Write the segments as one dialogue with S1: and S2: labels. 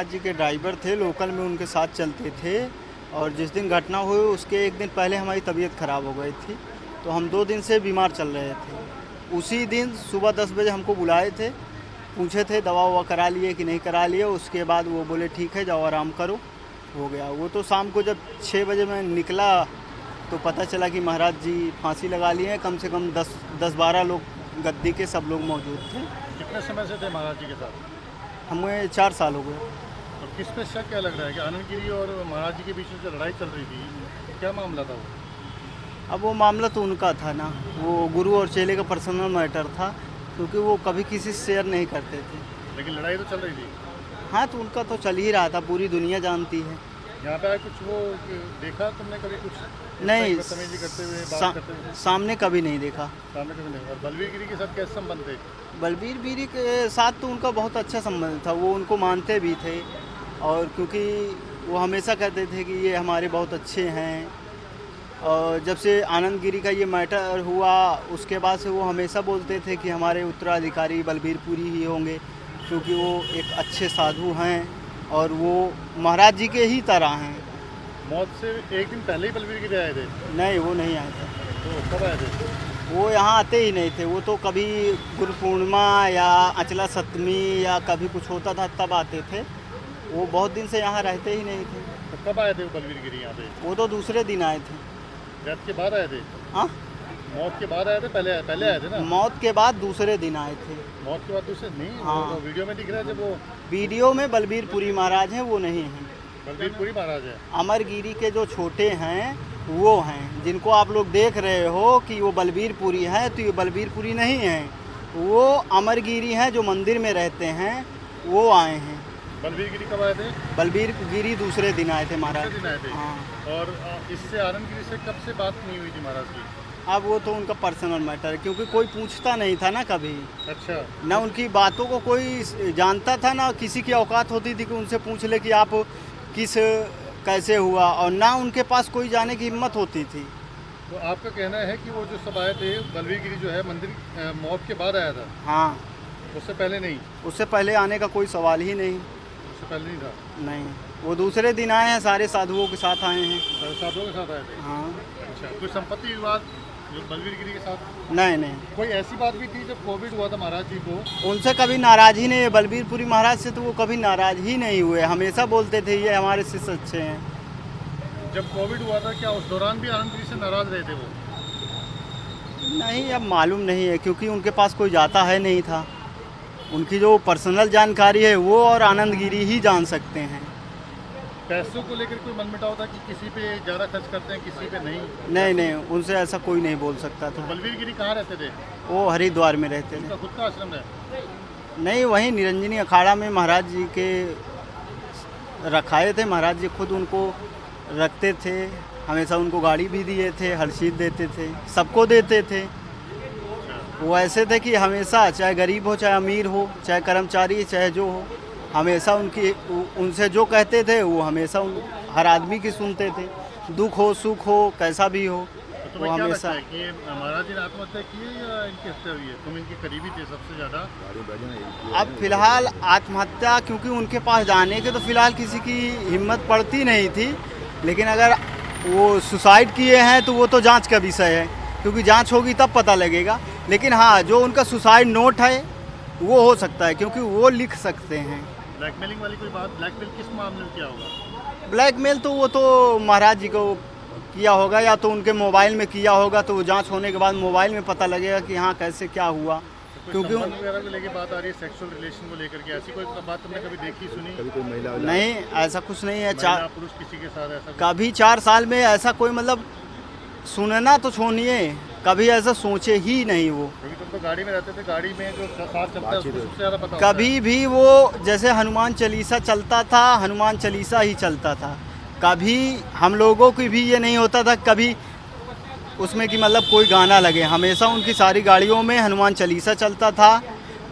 S1: महाराज जी के ड्राइवर थे, लोकल में उनके साथ चलते थे। और जिस दिन घटना हुई उसके एक दिन पहले हमारी तबीयत ख़राब हो गई थी, तो हम 2 दिन से बीमार चल रहे थे। उसी दिन सुबह 10 बजे हमको बुलाए थे, पूछे थे दवा ववा करा लिए कि नहीं करा लिए। उसके बाद वो बोले ठीक है जाओ आराम करो, हो गया। वो तो शाम को जब 6 बजे मैं निकला तो पता चला कि महाराज जी फांसी लगा लिए हैं। कम से कम 10-12 लोग गद्दी के सब लोग मौजूद थे।
S2: कितने समय से थे महाराज जी के साथ?
S1: हमें 4 साल हो गए।
S2: और किस पे शक क्या लग रहा है कि आनंद गिरी और महाराज जी के बीच में जो लड़ाई चल रही थी, तो क्या मामला था वो?
S1: अब वो मामला तो उनका था ना, वो गुरु और चेले का पर्सनल मैटर था, क्योंकि वो कभी किसी से शेयर नहीं करते थे।
S2: लेकिन लड़ाई तो चल रही थी।
S1: हाँ, तो उनका तो चल ही रहा था, पूरी दुनिया जानती है।
S2: यहाँ पे कुछ वो देखा तुमने कभी कुछ
S1: नहीं,
S2: बदतमीजी करते हुए, बात करते हुए?
S1: सामने कभी नहीं देखा।
S2: सामने कभी नहीं। और बलवीर गिरी के साथ कैसे संबंध थे?
S1: बलबीर गिरी के साथ तो उनका बहुत अच्छा संबंध था, वो उनको मानते भी थे। और क्योंकि वो हमेशा कहते थे कि ये हमारे बहुत अच्छे हैं। और जब से आनंद गिरी का ये मैटर हुआ उसके बाद से वो हमेशा बोलते थे कि हमारे उत्तराधिकारी बलबीरपुरी ही होंगे, क्योंकि वो एक अच्छे साधु हैं और वो महाराज जी के ही तरह हैं।
S2: मौत से एक दिन पहले ही बलवीर गिरी आए थे?
S1: नहीं, वो नहीं आए थे।
S2: तो कब आए थे?
S1: वो यहाँ आते ही नहीं थे। वो तो कभी गुरु पूर्णिमा या अचला सप्तमी या कभी कुछ होता था तब आते थे। वो बहुत दिन से यहाँ रहते ही नहीं थे।
S2: तो कब आए थे वो बलवीर गिरी यहाँ पे?
S1: वो तो दूसरे दिन आए थे।
S2: डेथ के बाद आए थे?
S1: हाँ,
S2: मौत के बाद आए थे? पहले आए थे ना?
S1: मौत के बाद दूसरे दिन आए थे।
S2: मौत के बाद दूसरे नहीं?
S1: हाँ।
S2: वो वीडियो में दिख रहा है जब वो
S1: वीडियो में बलबीरपुरी महाराज हैं, वो नहीं हैं।
S2: बलबीरपुरी महाराज है।
S1: अमरगिरी के जो छोटे हैं वो हैं, जिनको आप लोग देख रहे हो कि वो बलबीरपुरी है, तो ये बलबीरपुरी नहीं हैं। वो अमरगिरी हैं जो मंदिर में रहते हैं, वो आए हैं।
S2: बलवीर गिरी कब आए थे?
S1: बलबीर गिरी दूसरे दिन आए थे महाराज।
S2: दूसरे दिन आए थे।
S1: हाँ।
S2: और इससे आनंद गिरी से कब से बात नहीं हुई थी महाराज की?
S1: अब वो तो उनका पर्सनल मैटर है, क्योंकि कोई पूछता नहीं था ना कभी।
S2: अच्छा।
S1: ना उनकी बातों को कोई जानता था, ना किसी की औकात होती थी कि उनसे पूछ ले कि आप किस कैसे हुआ, और ना उनके पास कोई जाने की हिम्मत होती थी।
S2: तो आपका कहना है कि वो जो सब आए थे, बलवीर गिरी जो है मंदिर मौत के बाद आया था?
S1: हाँ,
S2: उससे पहले नहीं?
S1: उससे पहले आने का कोई सवाल ही नहीं।
S2: उससे पहले नहीं था?
S1: नहीं, वो दूसरे दिन आए हैं, सारे साधुओं के साथ आए हैं।
S2: साधुओं के साथ आए थे?
S1: हाँ।
S2: अच्छा, कोई संपत्ति विवाद जो बलवीर गिरी के साथ?
S1: नहीं नहीं,
S2: कोई ऐसी बात भी थी जब कोविड हुआ था महाराज जी को?
S1: उनसे कभी नाराज ही नहीं है। बलबीरपुरी महाराज से तो वो कभी नाराज ही नहीं हुए, हमेशा बोलते थे ये हमारे शिष्य अच्छे हैं।
S2: जब कोविड हुआ था क्या उस दौरान भी आनंद गिरी से नाराज रहे थे वो?
S1: नहीं, अब मालूम नहीं है, क्योंकि उनके पास कोई जाता है नहीं था। उनकी जो पर्सनल जानकारी है वो और आनंद गिरी ही जान सकते हैं।
S2: पैसों को लेकर कोई मनमुटाव था कि किसी पे ज़्यादा खर्च करते हैं, किसी पे नहीं?
S1: नहीं नहीं, उनसे ऐसा कोई नहीं बोल सकता
S2: तो
S1: था।
S2: बलवीर गिरी कहाँ रहते थे?
S1: वो हरिद्वार में रहते
S2: उनका
S1: थे।
S2: खुद का आश्रम है?
S1: नहीं, वहीं निरंजनी अखाड़ा में महाराज जी के रखाए थे। महाराज जी खुद उनको रखते थे, हमेशा उनको गाड़ी भी दिए थे, हर चीज़ देते थे, सबको देते थे। वो ऐसे थे कि हमेशा चाहे गरीब हो, चाहे अमीर हो, चाहे कर्मचारी, चाहे जो हो, हमेशा उनसे जो कहते थे वो हमेशा हर आदमी की सुनते थे। दुख हो सुख हो कैसा भी हो,
S2: तो
S1: वो
S2: तुम्हें क्या लगता
S1: हमेशा।
S2: है कि ये महाराज जी ने आत्महत्या की है या इनकी हत्या हुई है? तुम इनके करीबी थे सबसे ज़्यादा।
S1: अब फिलहाल आत्महत्या, क्योंकि उनके पास जाने के तो फिलहाल किसी की हिम्मत पड़ती नहीं थी। लेकिन अगर वो सुसाइड किए हैं तो वो तो जांच का विषय है, क्योंकि जांच होगी तब पता लगेगा। लेकिन हाँ, जो उनका सुसाइड नोट है वो हो सकता है, क्योंकि वो लिख सकते हैं।
S2: ब्लैकमेलिंग वाली कोई बात? ब्लैकमेल किस मामले में किया होगा?
S1: ब्लैकमेल तो वो तो महाराज जी को किया होगा, या तो उनके मोबाइल में किया होगा, तो वो जांच होने के बाद मोबाइल में पता लगेगा कि हाँ कैसे क्या हुआ।
S2: तो
S1: क्योंकि
S2: संबंध वगैरह को लेकर बात आ रही है, सेक्सुअल रिलेशन को लेकर के, ऐसी कोई बात तुमने कभी देखी सुनी?
S3: कभी कोई महिला
S1: नहीं, ऐसा कुछ नहीं है।
S2: महिला पुरुष किसी के साथ ऐसा
S1: कभी 4 साल में ऐसा कोई, मतलब सुनना तो छोड़िए, कभी ऐसा सोचे ही नहीं वो।
S2: क्योंकि तुम तो गाड़ी में रहते थे, गाड़ी में जो साथ चलता है उसको सबसे ज़्यादा पता होता है।
S1: कभी भी वो जैसे हनुमान चालीसा चलता था, हनुमान चालीसा ही चलता था। कभी हम लोगों की भी ये नहीं होता था कभी उसमें कि मतलब कोई गाना लगे। हमेशा उनकी सारी गाड़ियों में हनुमान चालीसा चलता था।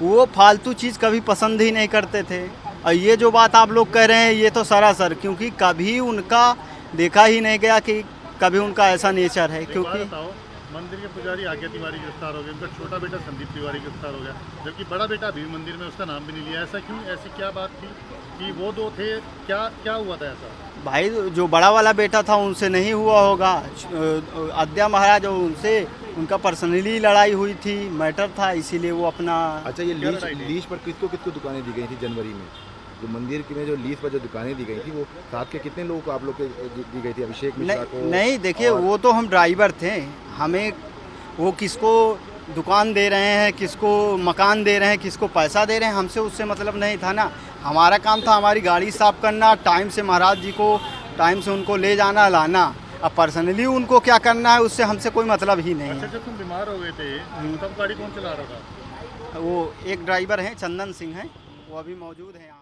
S1: वो फालतू चीज़ कभी पसंद ही नहीं करते थे। और ये जो बात आप लोग कह रहे हैं ये तो सरासर, क्योंकि कभी उनका देखा ही नहीं गया कि कभी उनका ऐसा नेचर है।
S2: एक बात
S1: क्योंकि
S2: बताओ, मंदिर के पुजारी आज्ञा तिवारी गिरफ्तार हो गए, उनका छोटा बेटा संदीप तिवारी गिरफ्तार हो गया, जबकि बड़ा बेटा अभी भी मंदिर में, उसका नाम भी नहीं लिया। ऐसा क्यों? ऐसी क्या बात थी कि वो दो थे? क्या क्या हुआ था ऐसा?
S1: भाई जो बड़ा वाला बेटा था उनसे नहीं हुआ होगा, अद्या महाराज और उनसे उनका पर्सनली लड़ाई हुई थी, मैटर था, इसीलिए वो अपना।
S3: अच्छा, ये
S2: क्या
S3: लीज
S2: लड़ाई थी?
S3: लीज पर किसको किसको दुकानें दी गई थी जनवरी में? जो मंदिर की में जो लीज पर जो दुकानें दी गई थी, वो साथ के कितने लोगों को आप लोग के दी गई थी? अभिषेक मिश्रा को?
S1: नहीं देखिए,
S3: और-
S1: वो तो हम ड्राइवर थे, हमें वो किसको दुकान दे रहे हैं, किसको मकान दे रहे हैं, किसको पैसा दे रहे हैं, हमसे उससे मतलब नहीं था ना। हमारा काम था हमारी गाड़ी साफ करना, टाइम से महाराज जी को टाइम से उनको ले जाना लाना। अब पर्सनली उनको क्या करना है उससे हमसे कोई मतलब ही नहीं
S2: अच्छा,
S1: है।
S2: जब तुम बीमार हो गए थे तब गाड़ी कौन चला रहा था?
S1: वो एक ड्राइवर हैं, चंदन सिंह हैं, वो अभी मौजूद हैं यहाँ।